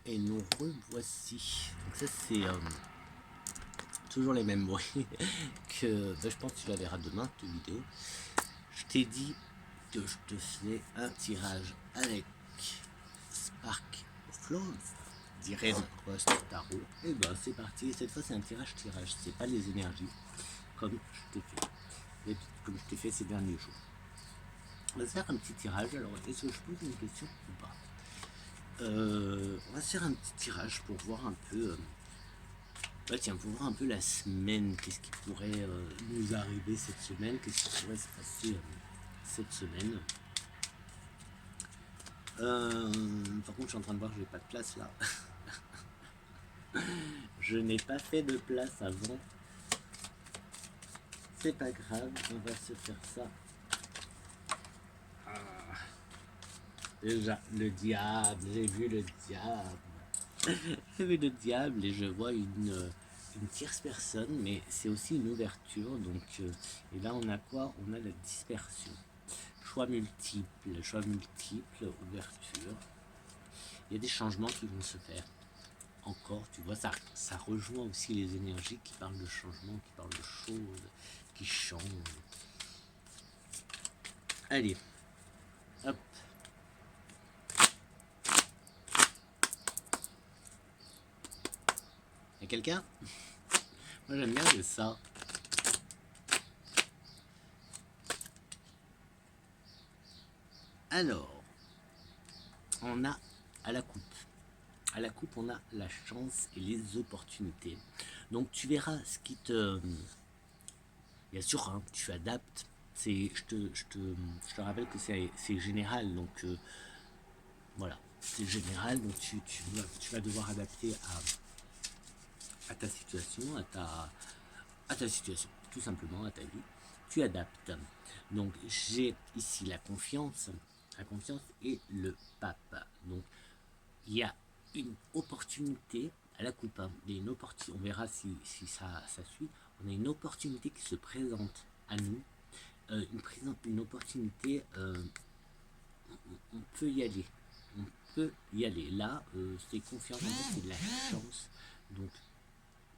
Et nous revoici. Donc ça c'est toujours les mêmes bruits que je pense que tu la verras demain, cette vidéo. Je t'ai dit que je te fais un tirage avec Spark Flows, dirait Rust Tarot. Et ben c'est parti, cette fois c'est un tirage, c'est pas les énergies comme je t'ai fait. Et comme je t'ai fait ces derniers jours. On va se faire un petit tirage, alors est-ce que je pose une question ou pas? On va se faire un petit tirage pour voir un peu. Ouais, tiens, pour voir un peu la semaine, qu'est-ce qui pourrait nous arriver cette semaine, qu'est-ce qui pourrait se passer cette semaine. Par contre, je suis en train de voir que j'ai pas de place là. Je n'ai pas fait de place avant. C'est pas grave, on va se faire ça. Ah, déjà, le diable, j'ai vu le diable. J'ai vu le diable et je vois une tierce personne, mais c'est aussi une ouverture. Donc, et là, on a quoi? On a la dispersion. Choix multiples, ouverture. Il y a des changements qui vont se faire. Encore, tu vois, ça rejoint aussi les énergies qui parlent de changement, qui parlent de choses, qui changent. Allez, hop. Y'a quelqu'un? Moi j'aime bien ça. Alors, on a à la coupe. À la coupe, on a la chance et les opportunités. Donc tu verras ce qui te... Bien sûr, hein, tu adaptes. Je te rappelle que c'est général, donc voilà, c'est général, donc tu vas devoir adapter à ta situation, à ta situation, tout simplement, à ta vie. Tu adaptes. Donc j'ai ici la confiance et le pape. Donc il y a une opportunité à la coupe. Hein. Il y a une opportunité, on verra si ça suit. On a une opportunité qui se présente à nous. Une opportunité, on peut y aller. On peut y aller. Là, c'est confiance, en fait, c'est de la chance. Donc,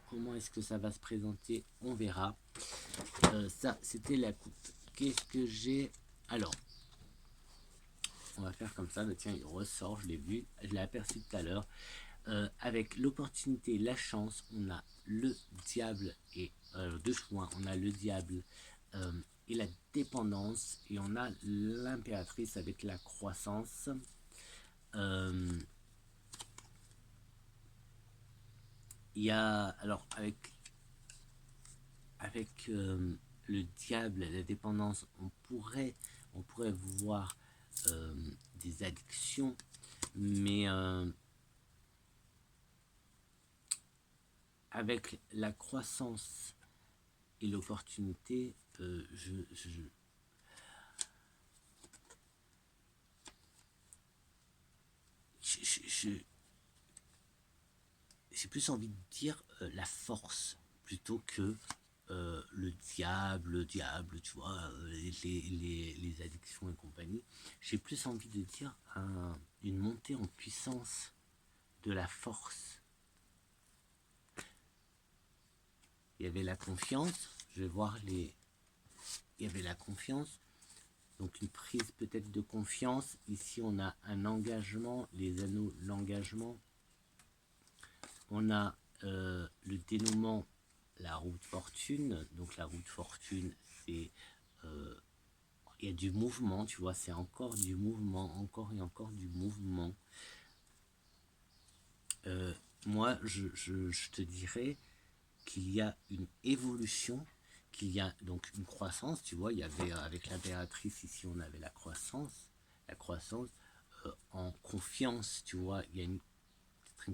comment est-ce que ça va se présenter? On verra. Ça, c'était la coupe. Qu'est-ce que j'ai? Alors, on va faire comme ça. Tiens, il ressort, je l'ai vu, je l'ai aperçu tout à l'heure. Avec l'opportunité, la chance, on a le diable et deux soins, on a le diable et la dépendance, et on a l'impératrice avec la croissance. Il y a alors avec le diable, la dépendance, on pourrait voir des addictions, mais avec la croissance et l'opportunité, j'ai plus envie de dire la force plutôt que le diable, tu vois, les addictions et compagnie. J'ai plus envie de dire une montée en puissance de la force. Il y avait la confiance, je vais voir il y avait la confiance, donc une prise peut-être de confiance. Ici on a un engagement, les anneaux, l'engagement. On a le dénouement, la roue de fortune. Donc la roue de fortune, c'est il y a du mouvement, tu vois, c'est encore du mouvement, encore et encore du mouvement. Moi, je te dirais qu'il y a une évolution, qu'il y a donc une croissance, tu vois, il y avait avec l'impératrice ici, on avait la croissance en confiance, tu vois, il y a une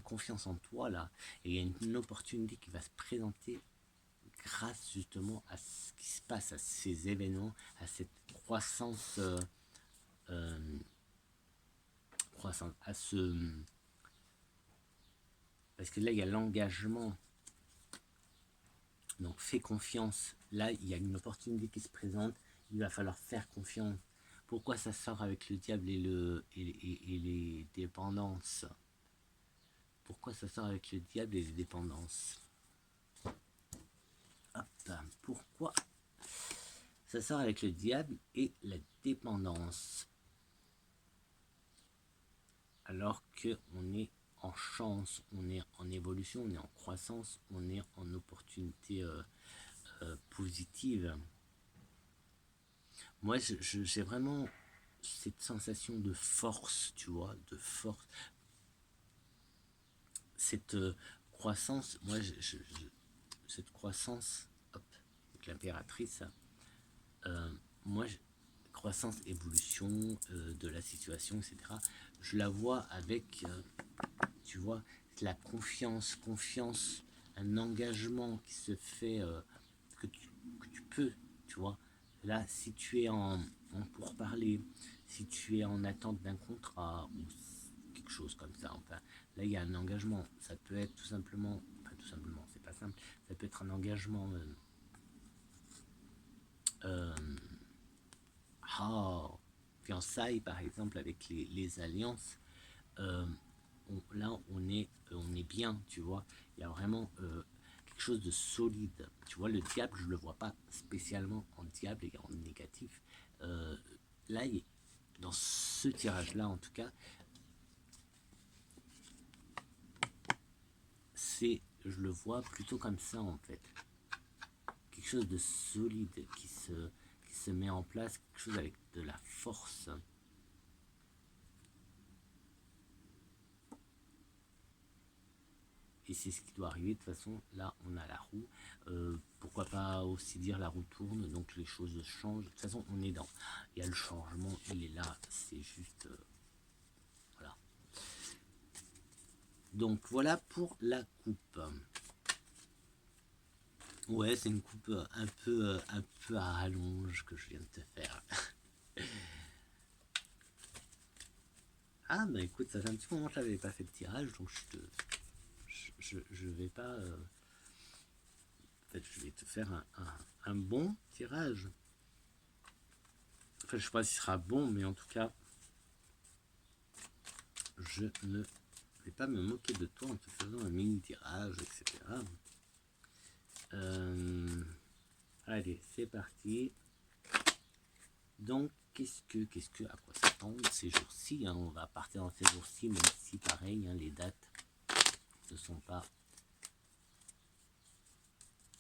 confiance en toi là, et il y a une opportunité qui va se présenter grâce justement à ce qui se passe, à ces événements, à cette croissance, à ce... Parce que là, il y a l'engagement. Donc, fais confiance. Là, il y a une opportunité qui se présente. Il va falloir faire confiance. Pourquoi ça sort avec le diable et les dépendances? pourquoi ça sort avec le diable et les dépendances. Hop, pourquoi ça sort avec le diable et la dépendance, alors que on est en chance, on est en évolution, on est en croissance, on est en opportunité positive. Moi, j'ai vraiment cette sensation de force, tu vois, de force. Cette croissance, moi, cette croissance, hop, avec l'impératrice, moi, croissance, évolution de la situation, etc. Je la vois avec, tu vois, la confiance, un engagement qui se fait, que tu peux, tu vois. Là, si tu es en pourparler, si tu es en attente d'un contrat ou quelque chose comme ça, enfin, là, il y a un engagement. Ça peut être tout simplement, enfin, tout simplement, c'est pas simple, ça peut être un engagement. Fiançailles, par exemple, avec les alliances. euh, Là, on est bien, tu vois. Il y a vraiment quelque chose de solide. Tu vois, le diable, je le vois pas spécialement en diable et en négatif. Euh, Là, dans ce tirage-là, en tout cas, je le vois plutôt comme ça, en fait. Quelque chose de solide qui se met en place, quelque chose avec de la force. Et c'est ce qui doit arriver. De toute façon, là, on a la roue. Pourquoi pas aussi dire la roue tourne, donc les choses changent. De toute façon, on est dans. Il y a le changement, il est là. C'est juste. Voilà. Donc, voilà pour la coupe. Ouais, c'est une coupe un peu à rallonge que je viens de te faire. Ah, bah écoute, ça fait un petit moment que je n'avais pas fait de tirage, donc je vais pas. En fait, je vais te faire un bon tirage. Enfin, je sais pas si ce sera bon, mais en tout cas, je ne vais pas me moquer de toi en te faisant un mini tirage, etc. Allez, c'est parti. Donc, à quoi s'attendre ces jours-ci, hein, on va partir dans ces jours-ci, même si pareil, hein, les dates ne sont pas.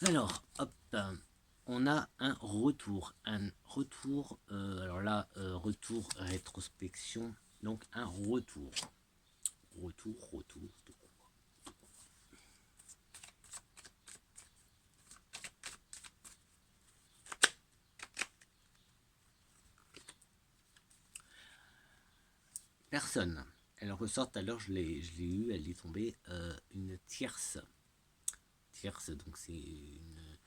Alors, hop, on a un retour, alors là, retour rétrospection, donc un retour, de quoi? Personne. Elle ressort tout à l'heure, je l'ai eu, elle est tombée, une tierce. Donc c'est une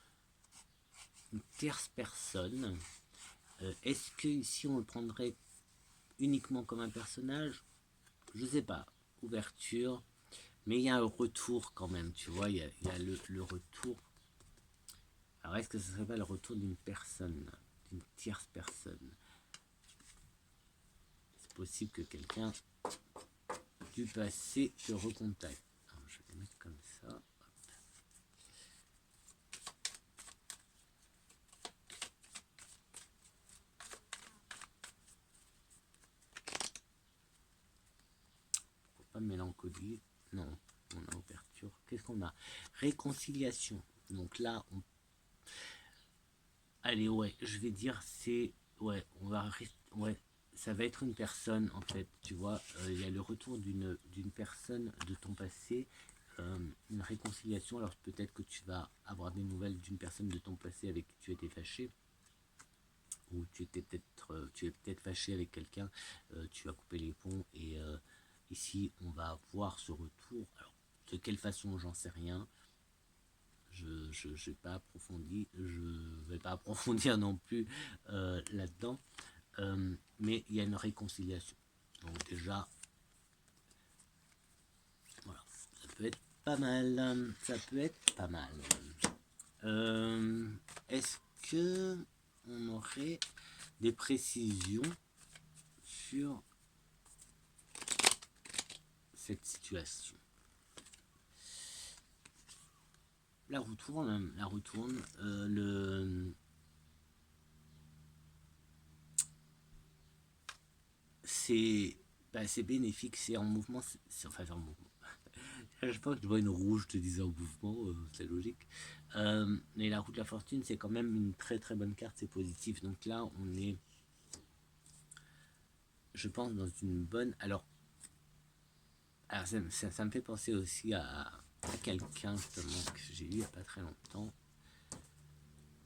tierce personne. Est-ce que ici on le prendrait uniquement comme un personnage? Je sais pas. Ouverture. Mais il y a un retour quand même, tu vois, il y a le retour. Alors est-ce que ce serait pas le retour d'une personne, d'une tierce personne? C'est possible que quelqu'un du passé te recontacte. Alors, je vais les mettre comme ça. Pourquoi pas mélancolie? Non, on a ouverture. Qu'est-ce qu'on a? Réconciliation. Donc là, allez, ouais, je vais dire c'est. Ouais, on va. Ouais, ça va être une personne en fait, tu vois. Il y a le retour d'une personne de ton passé, une réconciliation. Alors peut-être que tu vas avoir des nouvelles d'une personne de ton passé avec qui tu étais fâché, ou tu es peut-être fâché avec quelqu'un, tu as coupé les ponts et ici on va voir ce retour. Alors de quelle façon, j'en sais rien. Je n'ai pas approfondi, je vais pas approfondir non plus là-dedans, mais il y a une réconciliation. Donc déjà, voilà, ça peut être pas mal, ça peut être pas mal. Est-ce que on aurait des précisions sur cette situation? la roue tourne, le c'est c'est bénéfique, c'est en mouvement, enfin en mouvement. Je pense que je vois une roue, je te disais en mouvement, c'est logique. Mais la roue de la fortune, c'est quand même une très très bonne carte, c'est positif. Donc là, on est, je pense, dans une bonne. Alors ça me fait penser aussi à quelqu'un justement que j'ai eu il n'y a pas très longtemps.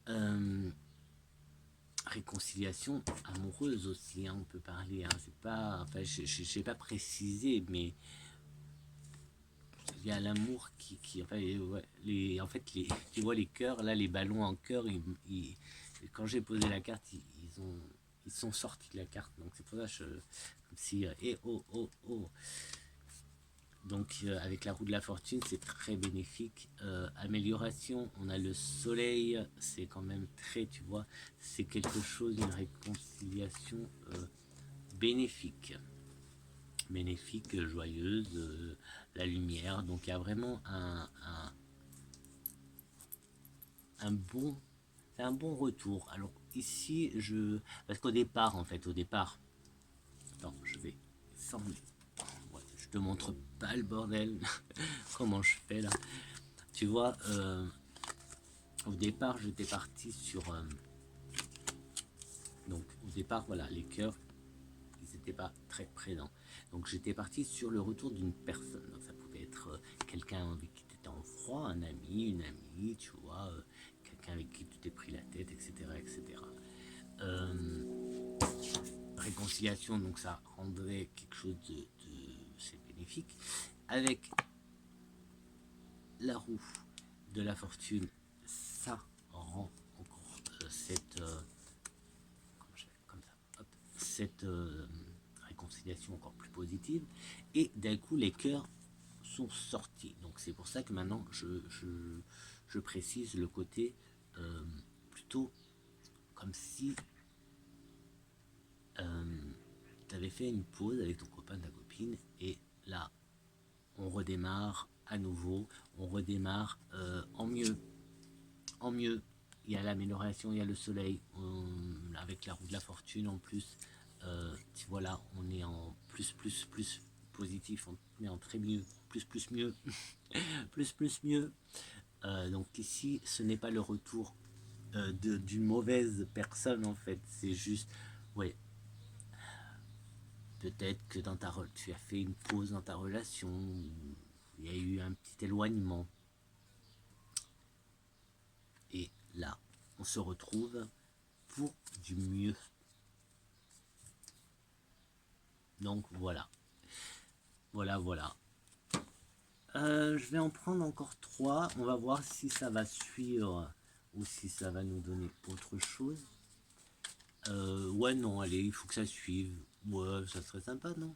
Euh, Réconciliation amoureuse aussi, hein, on peut parler. Hein, c'est pas, enfin, je n'ai pas précisé, mais il y a l'amour enfin, ouais, en fait, tu vois les cœurs, là, les ballons en cœur, quand j'ai posé la carte, ils sont sortis de la carte. Donc c'est pour ça que comme si, oh, oh, oh. Donc avec la roue de la fortune, c'est très bénéfique. Amélioration, on a le soleil, c'est quand même très, tu vois, c'est quelque chose, une réconciliation bénéfique. Bénéfique, joyeuse, la lumière. Donc il y a vraiment un bon, c'est un bon retour. Alors ici, parce qu'au départ, en fait, attends, je vais sans, ouais, je te montre pas le bordel, comment je fais là. Tu vois, au départ, j'étais parti sur, donc au départ, voilà, les cœurs, ils n'étaient pas très présents. Donc j'étais parti sur le retour d'une personne. Donc ça pouvait être quelqu'un avec qui tu étais en froid, un ami, une amie, tu vois, quelqu'un avec qui tu t'es pris la tête, etc. etc. Réconciliation, donc ça rendrait quelque chose c'est bénéfique. Avec la roue de la fortune, ça rend encore comme ça, hop, cette réconciliation encore plus positive. Et d'un coup, les cœurs sont sortis. Donc c'est pour ça que maintenant, je précise le côté plutôt comme si tu avais fait une pause avec ton copain, ta copine, et là, on redémarre à nouveau, on redémarre en mieux. En mieux, il y a l'amélioration, il y a le soleil, avec la roue de la fortune en plus. Tu vois là, on est en plus positif, on est en très mieux, plus mieux, plus mieux. Donc ici, ce n'est pas le retour d'une mauvaise personne en fait, c'est juste, ouais, peut-être que tu as fait une pause dans ta relation, il y a eu un petit éloignement. Et là, on se retrouve pour du mieux. Donc voilà. Voilà, voilà. Je vais en prendre encore 3. On va voir si ça va suivre ou si ça va nous donner autre chose. Ouais, non, allez, il faut que ça suive. Ouais, ça serait sympa, non?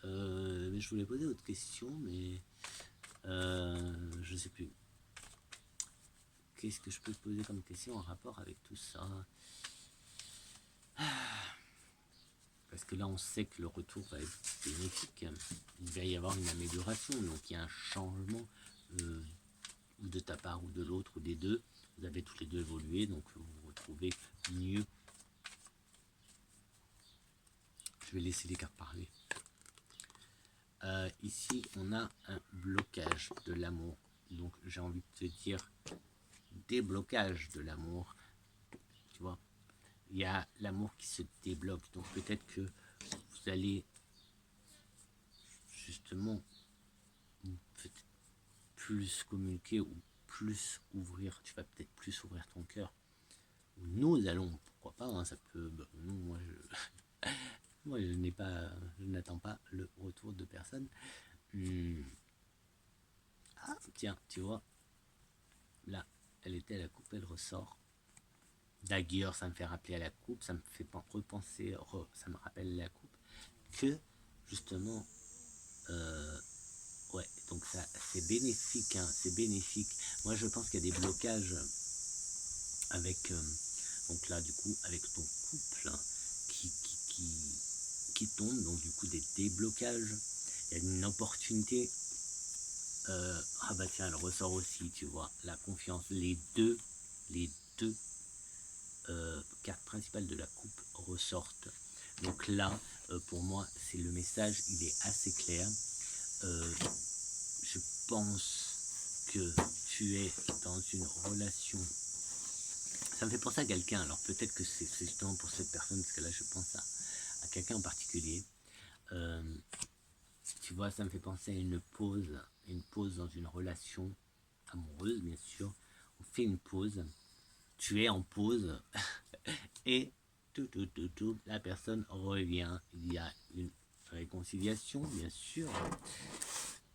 Mais je voulais poser autre question, mais je sais plus. Qu'est-ce que je peux poser comme question en rapport avec tout ça? Parce que là, on sait que le retour va être bénéfique. Il va y avoir une amélioration, donc il y a un changement, ou de ta part, ou de l'autre, ou des deux. Vous avez tous les deux évolué, donc vous vous retrouvez mieux. Je vais laisser les cartes parler. Ici, on a un blocage de l'amour. Donc, j'ai envie de te dire déblocage de l'amour. Tu vois, il y a l'amour qui se débloque. Donc, peut-être que vous allez justement peut-être plus communiquer ou plus ouvrir. Tu vas peut-être plus ouvrir ton cœur. Nous allons, pourquoi pas, hein, ça peut. Bah, nous, moi, je n'attends pas le retour de personne. Ah, tiens, tu vois, là, elle était à la coupe, elle ressort. D'ailleurs, ça me fait rappeler à la coupe, ça me fait repenser, ça me rappelle la coupe, que justement, ouais, donc ça, c'est bénéfique, hein, c'est bénéfique. Moi, je pense qu'il y a des blocages avec, donc là, du coup, avec ton couple, hein, qui, qui, qui tombe, donc du coup, des déblocages. Il y a une opportunité Ah bah tiens, elle ressort aussi, tu vois, la confiance. Les deux cartes principales de la coupe ressortent. Donc là, pour moi, c'est le message, il est assez clair. Je pense que tu es dans une relation. Ça me fait penser à quelqu'un, alors peut-être que c'est justement pour cette personne, parce que là je pense à quelqu'un en particulier. Euh, Tu vois, ça me fait penser à une pause dans une relation amoureuse, bien sûr. On fait une pause, tu es en pause, et la personne revient. Il y a une réconciliation, bien sûr.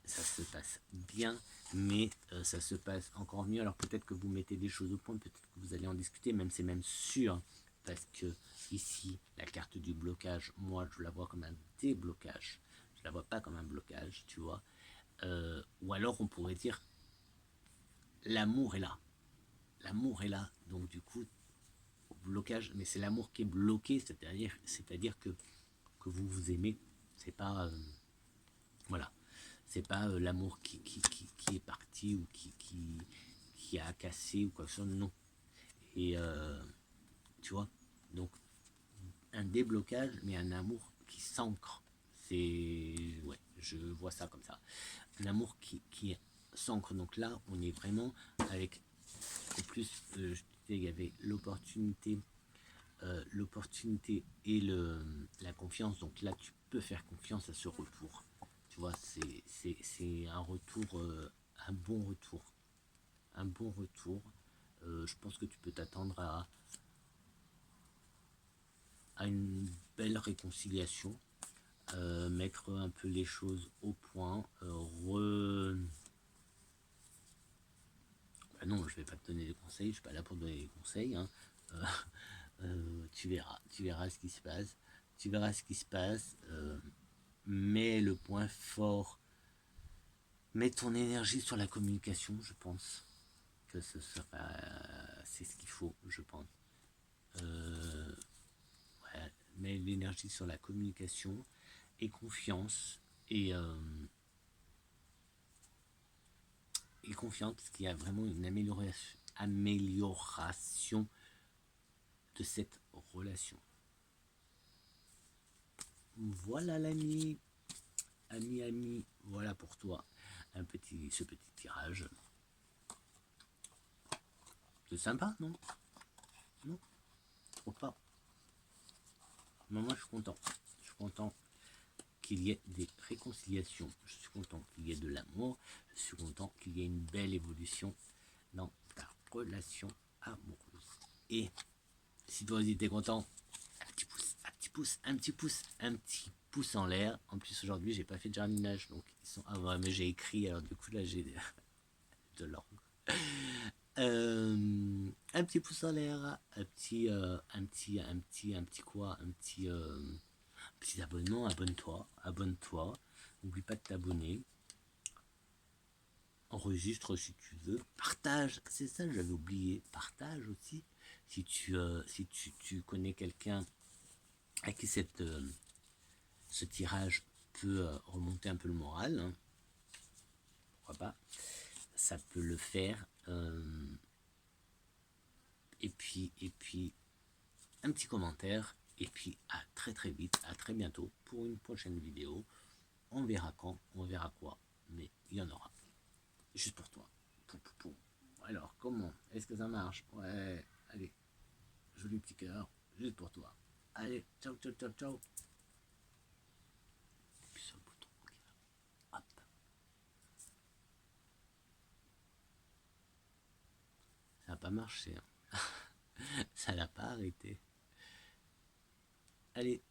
Ça se passe bien, mais ça se passe encore mieux. Alors peut-être que vous mettez des choses au point, peut-être que vous allez en discuter, même c'est même sûr, parce que ici, la carte du blocage, moi je la vois comme un déblocage. Je la vois pas comme un blocage, tu vois. Ou alors on pourrait dire l'amour est là. L'amour est là, donc du coup, blocage, mais c'est l'amour qui est bloqué, c'est-à-dire que vous vous aimez, c'est pas. Voilà. C'est pas l'amour qui est parti ou qui a cassé ou quoi que ce soit, non. Et tu vois, donc un déblocage, mais un amour qui s'ancre. C'est. Ouais, je vois ça comme ça. Un amour qui s'ancre. Donc là, on est vraiment avec. En plus, je disais, il y avait l'opportunité et la confiance. Donc là, tu peux faire confiance à ce retour. Tu vois, c'est un retour, un bon retour. Un bon retour. Je pense que tu peux t'attendre à une belle réconciliation. Mettre un peu les choses au point. Bah non, je vais pas te donner des conseils, je suis pas là pour te donner des conseils. Hein. Euh, tu verras ce qui se passe. Tu verras ce qui se passe. Mais le point fort, mets ton énergie sur la communication, je pense que c'est ce qu'il faut, je pense. Ouais, mets l'énergie sur la communication et confiance et, euh, et confiance parce qu'il y a vraiment une amélioration de cette relation. Voilà l'ami, ami, voilà pour toi ce petit tirage. C'est sympa, non? Non, trop pas. Mais moi, je suis content. Je suis content qu'il y ait des réconciliations. Je suis content qu'il y ait de l'amour. Je suis content qu'il y ait une belle évolution dans ta relation amoureuse. Et si toi aussi t'es content, un petit pouce, un petit pouce, un petit pouce, un petit pouce en l'air. En plus aujourd'hui j'ai pas fait de jardinage, donc ils sont. Ah ouais, mais j'ai écrit, alors du coup là j'ai de l'ordre. Un petit pouce en l'air, un petit quoi, petit abonnement, abonne-toi. N'oublie pas de t'abonner. Enregistre si tu veux. Partage, c'est ça, j'avais oublié. Partage aussi. Si tu connais quelqu'un à qui ce tirage peut remonter un peu le moral, hein, pourquoi pas, ça peut le faire. Et puis, un petit commentaire. Et puis, à très très vite, à très bientôt pour une prochaine vidéo. On verra quand, on verra quoi, mais il y en aura. Juste pour toi. Alors, comment? Est-ce que ça marche? Ouais, allez, joli petit cœur, juste pour toi. Allez, ciao, ciao, ciao, ciao. Puis sur le bouton, hop. Ça n'a pas marché. Hein. Ça n'a pas arrêté. Allez,